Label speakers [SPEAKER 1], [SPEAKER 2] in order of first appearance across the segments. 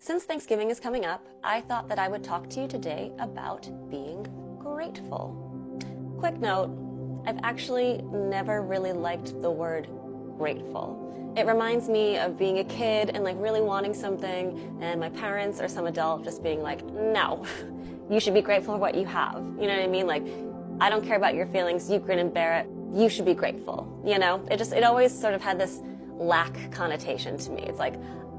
[SPEAKER 1] Since Thanksgiving is coming up, I thought that I would talk to you today about being grateful. Quick note, I've actually never really liked the word grateful. It reminds me of being a kid and really wanting something, and my parents or some adult just being like, no, you should be grateful for what you have. You know what I mean? I don't care about your feelings, you grin and bear it, you should be grateful. It always sort of had this lack connotation to me. It's like,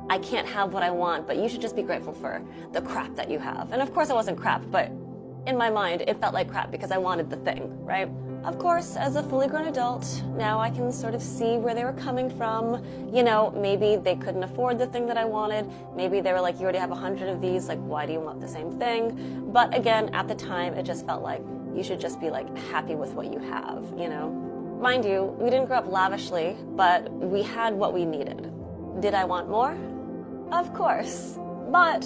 [SPEAKER 1] I can't have what I want, but you should just be grateful for the crap that you have. And of course it wasn't crap, but in my mind it felt like crap because I wanted the thing, right? Of course, as a fully grown adult, now I can sort of see where they were coming from. Maybe they couldn't afford the thing that I wanted. Maybe they were like, you already have 100 of these, why do you want the same thing? But again, at the time, it just felt like you should just be happy with what you have, Mind you, we didn't grow up lavishly, but we had what we needed. Did I want more? Of course. But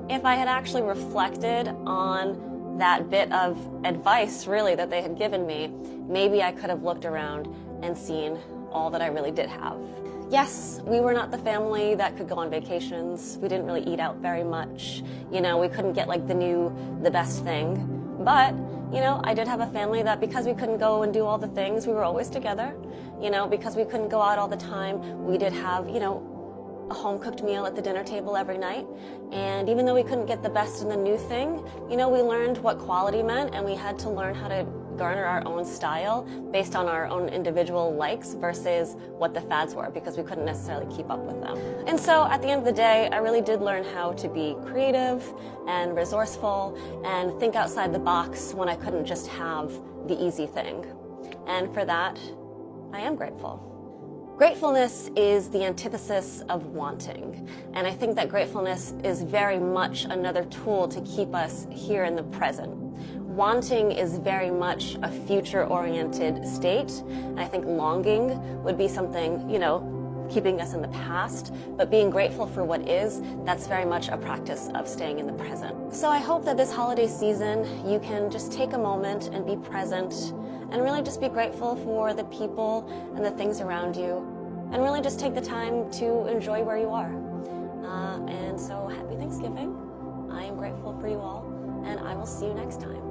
[SPEAKER 1] if I had actually reflected on that bit of advice, really, that they had given me, maybe I could have looked around and seen all that I really did have. Yes, we were not the family that could go on vacations. We didn't really eat out very much. We couldn't get the best thing. But, I did have a family that because we couldn't go and do all the things, we were always together. Because we couldn't go out all the time, we did have, a home-cooked meal at the dinner table every night. And even though we couldn't get the best and the new thing, we learned what quality meant, and we had to learn how to garner our own style based on our own individual likes versus what the fads were, because we couldn't necessarily keep up with them. And so at the end of the day, I really did learn how to be creative and resourceful and think outside the box when I couldn't just have the easy thing. And for that, I am grateful. Gratefulness is the antithesis of wanting, and I think that gratefulness is very much another tool to keep us here in the present. Wanting is very much a future-oriented state, and I think longing would be something, keeping us in the past, but being grateful for what is, that's very much a practice of staying in the present. So I hope that this holiday season, you can just take a moment and be present and really just be grateful for the people and the things around you, and really just take the time to enjoy where you are. And so happy Thanksgiving. I am grateful for you all, and I will see you next time.